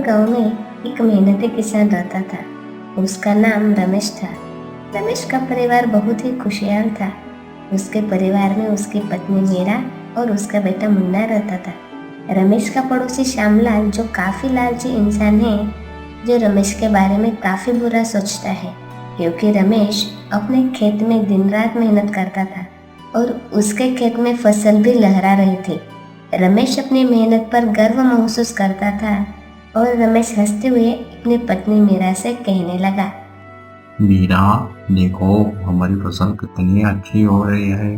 गांव में एक मेहनती किसान रहता था। उसका नाम रमेश था। रमेश का परिवार बहुत ही खुशहाल था। उसके परिवार में उसकी पत्नी मीरा और उसका बेटा मुन्ना रहता था। रमेश का पड़ोसी श्यामलाल जो काफी लालची इंसान है, जो रमेश के बारे में काफी बुरा सोचता है, क्योंकि रमेश अपने खेत में दिन रात मेहनत करता था और उसके खेत में फसल भी लहरा रही थी। रमेश अपनी मेहनत पर गर्व महसूस करता था और रमेश हंसते हुए अपनी पत्नी मीरा से कहने लगा, मीरा, देखो हमारी फसल कितनी अच्छी हो रही है।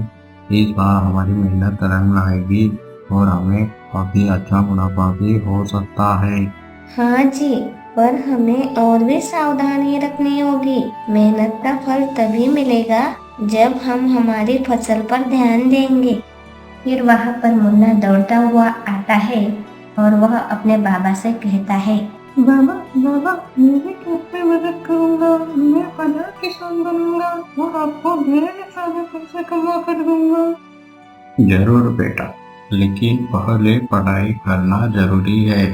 इस बार हमारी मेहनत रंग लाएगी और हमें काफी अच्छा मुनाफा भी हो सकता है। हाँ जी, पर हमें और भी सावधानी रखनी होगी। मेहनत का फल तभी मिलेगा जब हम हमारी फसल पर ध्यान देंगे। फिर वहाँ पर मुन्ना दौड़ता हुआ आता है और वह अपने बाबा से कहता है, बाबा बाबा, मेरे खेत में मदद करूंगा। मैं बड़ा किसान बनूंगा और आपको ढेर सारे पैसे कमा कर दूंगा। जरूर बेटा, लेकिन पहले पढ़ाई करना जरूरी है।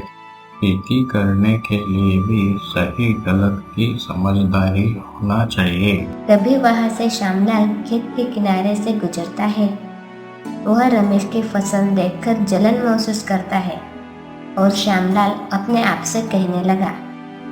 खेती करने के लिए भी सही गलत की समझदारी होना चाहिए। तभी वहाँ से श्यामलाल खेत के किनारे से गुजरता है। वह रमेश की फसल देखकर जलन महसूस करता है और श्यामलाल अपने आप से कहने लगा,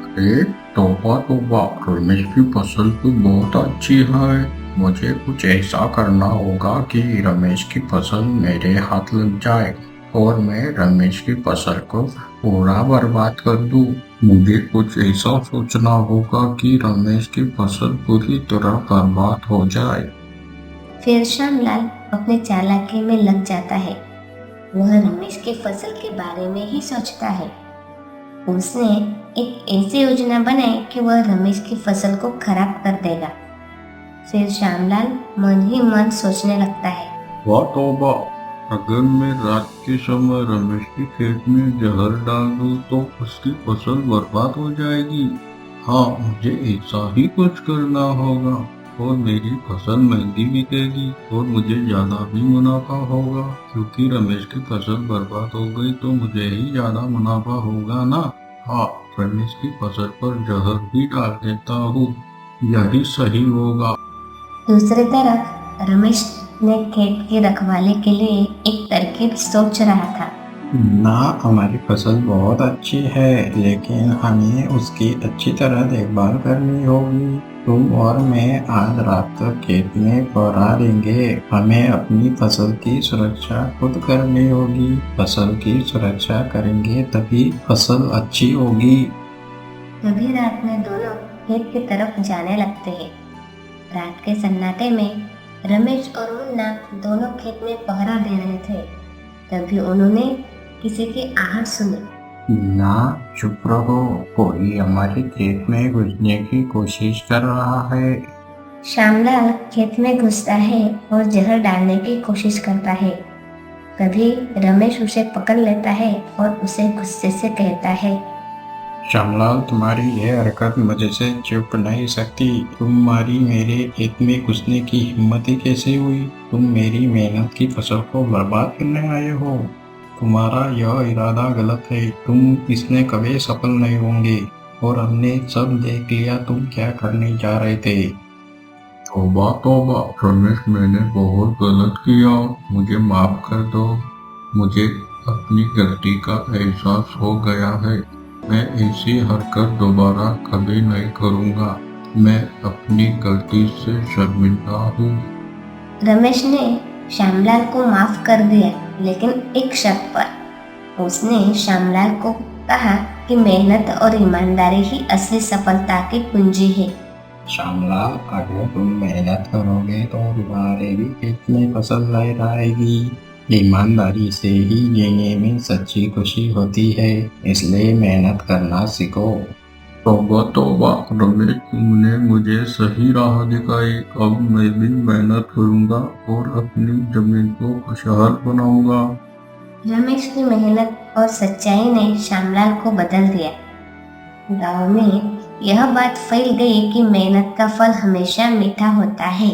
अरे तौबा तौबा, रमेश की फसल तो बहुत अच्छी है। मुझे कुछ ऐसा करना होगा कि रमेश की फसल मेरे हाथ लग जाए और मैं रमेश की फसल को पूरा बर्बाद कर दूं। मुझे कुछ ऐसा सोचना होगा कि रमेश की फसल पूरी तरह बर्बाद हो जाए। फिर श्यामलाल अपने चालाकी में लग जाता है। वह रमेश की फसल के बारे में ही सोचता है। उसने एक ऐसी योजना बनाई कि वह रमेश की फसल को खराब कर देगा। फिर श्यामलाल मन ही मन सोचने लगता है, वाह तौबा, अगर मैं रात के समय रमेश के खेत में जहर डाल दूं तो उसकी फसल बर्बाद हो जाएगी। हाँ, मुझे ऐसा ही कुछ करना होगा और मेरी फसल महंगी बिकेगी और मुझे ज्यादा भी मुनाफा होगा, क्योंकि रमेश की फसल बर्बाद हो गई तो मुझे ही ज्यादा मुनाफा होगा ना। हाँ, रमेश की फसल पर जहर भी डाल देता हूँ, यही सही होगा। दूसरी तरफ रमेश ने खेत की रखवाली के लिए एक तरकीब सोच रहा था। ना, हमारी फसल बहुत अच्छी है, लेकिन हमें उसकी अच्छी तरह देखभाल करनी होगी। तुम और मैं आज रात तक खेत में पहरा देंगे। हमें अपनी फसल की सुरक्षा खुद करनी होगी। फसल की सुरक्षा करेंगे तभी फसल अच्छी होगी। तभी रात में दोनों खेत की तरफ जाने लगते हैं। रात के सन्नाटे में रमेश और मुन्ना दोनों खेत में पहरा दे रहे थे। तभी उन्होंने किसी की आहट सुनी। ना, चुप रहो, कोई हमारे खेत में घुसने की कोशिश कर रहा है। श्यामलाल खेत में घुसता है और जहर डालने की कोशिश करता है। तभी रमेश उसे पकड़ लेता है और उसे गुस्से से कहता है, श्यामलाल, तुम्हारी यह हरकत मुझे से चुप नहीं सकती। तुम्हारी मेरे खेत में घुसने की हिम्मत ही कैसे हुई? तुम मेरी मेहनत की फसल को बर्बाद करने आए हो। तुम्हारा यह इरादा गलत है। तुम इसमें कभी सफल नहीं होंगे और हमने सब देख लिया तुम क्या करने जा रहे थे। तौबा तौबा, रमेश, मैंने बहुत गलत किया, मुझे माफ कर दो। मुझे अपनी गलती का एहसास हो गया है। मैं ऐसी हरकत दोबारा कभी नहीं करूँगा। मैं अपनी गलती से शर्मिंदा हूँ। रमेश ने श्यामलाल को माफ कर दिया, लेकिन एक शर्त पर। उसने श्यामलाल को कहा कि मेहनत और ईमानदारी ही असली सफलता की कुंजी है। श्यामलाल, अगर तुम मेहनत करोगे तो तुम्हारे भी खेत में फसल लहराएगी। ईमानदारी से ही जीने में सच्ची खुशी होती है, इसलिए मेहनत करना सीखो। तौबा तौबा, रमेश, तुमने मुझे सही राह दिखाई। अब मैं भी मेहनत करूँगा और अपनी जमीन को खुशहाल बनाऊंगा। रमेश की मेहनत और सच्चाई ने श्यामलाल को बदल दिया। गांव में यह बात फैल गई कि मेहनत का फल हमेशा मीठा होता है।